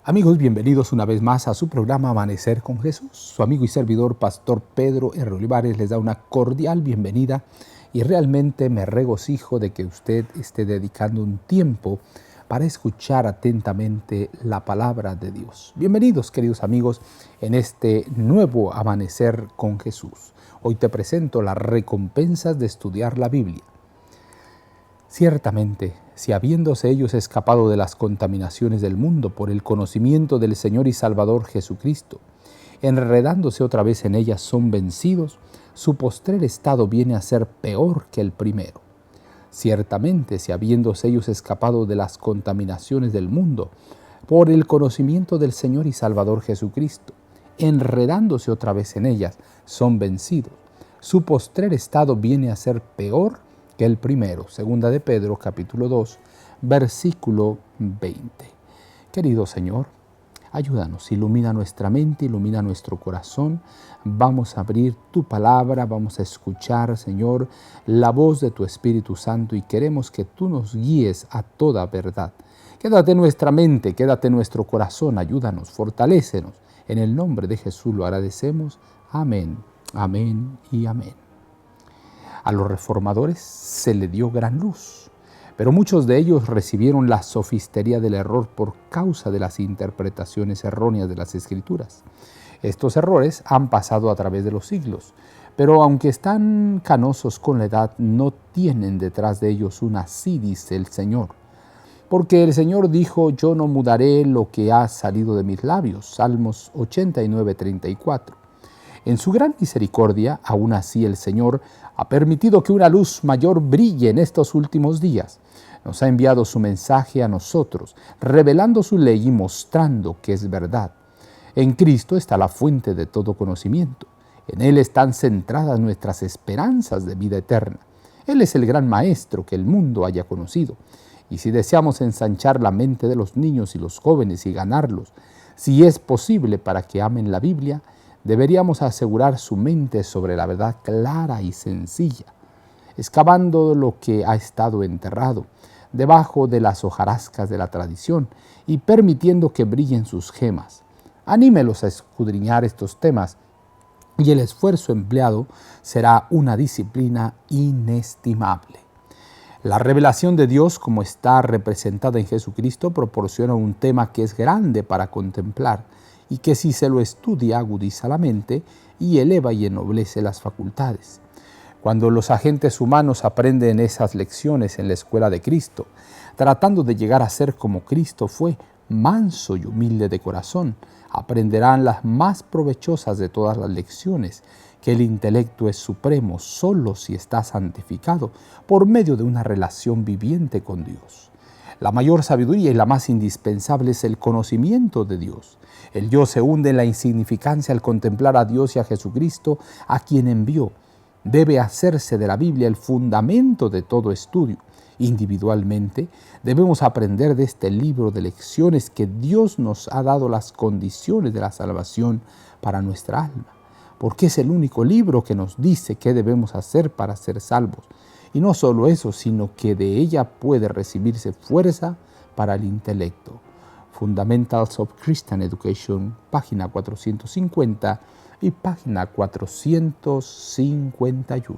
Amigos, bienvenidos una vez más a su programa Amanecer con Jesús. Su amigo y servidor, Pastor Pedro R. Olivares, les da una cordial bienvenida y realmente me regocijo de que usted esté dedicando un tiempo para escuchar atentamente la palabra de Dios. Bienvenidos, queridos amigos, en este nuevo Amanecer con Jesús. Hoy te presento las recompensas de estudiar la Biblia. Ciertamente, si habiéndose ellos escapado de las contaminaciones del mundo por el conocimiento del Señor y Salvador Jesucristo, enredándose otra vez en ellas son vencidos, su postrer estado viene a ser peor que el primero. Ciertamente, si habiéndose ellos escapado de las contaminaciones del mundo por el conocimiento del Señor y Salvador Jesucristo, enredándose otra vez en ellas son vencidos, su postrer estado viene a ser peor que el primero. Segunda de Pedro, capítulo 2, versículo 20. Querido Señor, ayúdanos, ilumina nuestra mente, ilumina nuestro corazón. Vamos a abrir tu palabra, vamos a escuchar, Señor, la voz de tu Espíritu Santo y queremos que tú nos guíes a toda verdad. Quédate en nuestra mente, quédate en nuestro corazón, ayúdanos, fortalécenos. En el nombre de Jesús lo agradecemos. Amén, amén y amén. A los reformadores se le dio gran luz, pero muchos de ellos recibieron la sofistería del error por causa de las interpretaciones erróneas de las Escrituras. Estos errores han pasado a través de los siglos, pero aunque están canosos con la edad, no tienen detrás de ellos un así dice el Señor. Porque el Señor dijo, yo no mudaré lo que ha salido de mis labios. Salmos 89, 34. En su gran misericordia, aún así el Señor ha permitido que una luz mayor brille en estos últimos días. Nos ha enviado su mensaje a nosotros, revelando su ley y mostrando que es verdad. En Cristo está la fuente de todo conocimiento. En Él están centradas nuestras esperanzas de vida eterna. Él es el gran maestro que el mundo haya conocido. Y si deseamos ensanchar la mente de los niños y los jóvenes y ganarlos, si es posible para que amen la Biblia, deberíamos asegurar su mente sobre la verdad clara y sencilla, excavando lo que ha estado enterrado debajo de las hojarascas de la tradición y permitiendo que brillen sus gemas. Anímelos a escudriñar estos temas y el esfuerzo empleado será una disciplina inestimable. La revelación de Dios, como está representada en Jesucristo, proporciona un tema que es grande para contemplar y que si se lo estudia agudiza la mente y eleva y ennoblece las facultades. Cuando los agentes humanos aprenden esas lecciones en la escuela de Cristo, tratando de llegar a ser como Cristo fue, manso y humilde de corazón, aprenderán las más provechosas de todas las lecciones, que el intelecto es supremo solo si está santificado por medio de una relación viviente con Dios. La mayor sabiduría y la más indispensable es el conocimiento de Dios. El yo se hunde en la insignificancia al contemplar a Dios y a Jesucristo, a quien envió. Debe hacerse de la Biblia el fundamento de todo estudio. Individualmente, debemos aprender de este libro de lecciones que Dios nos ha dado las condiciones de la salvación para nuestra alma, porque es el único libro que nos dice qué debemos hacer para ser salvos. Y no solo eso, sino que de ella puede recibirse fuerza para el intelecto. Fundamentals of Christian Education, página 450 y página 451.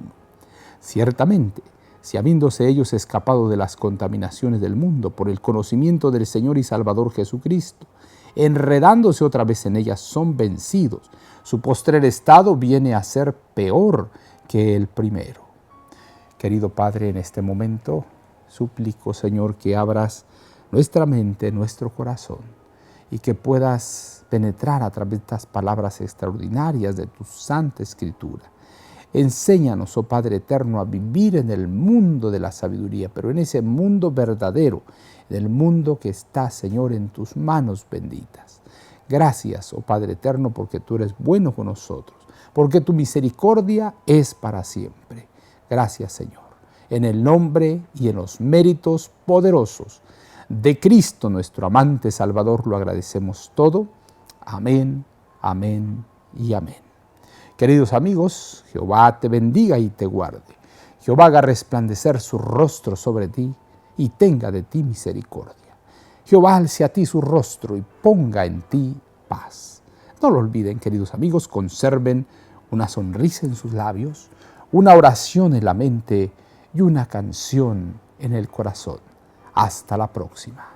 Ciertamente, si habiéndose ellos escapado de las contaminaciones del mundo por el conocimiento del Señor y Salvador Jesucristo, enredándose otra vez en ellas son vencidos, su postrer estado viene a ser peor que el primero. Querido Padre, en este momento suplico, Señor, que abras nuestra mente, nuestro corazón y que puedas penetrar a través de estas palabras extraordinarias de tu Santa Escritura. Enséñanos, oh Padre eterno, a vivir en el mundo de la sabiduría, pero en ese mundo verdadero, en el mundo que está, Señor, en tus manos benditas. Gracias, oh Padre eterno, porque tú eres bueno con nosotros, porque tu misericordia es para siempre. Gracias, Señor, en el nombre y en los méritos poderosos de Cristo, nuestro amante Salvador, lo agradecemos todo. Amén, amén y amén. Queridos amigos, Jehová te bendiga y te guarde. Jehová haga resplandecer su rostro sobre ti y tenga de ti misericordia. Jehová alce a ti su rostro y ponga en ti paz. No lo olviden, queridos amigos, conserven una sonrisa en sus labios, una oración en la mente y una canción en el corazón. Hasta la próxima.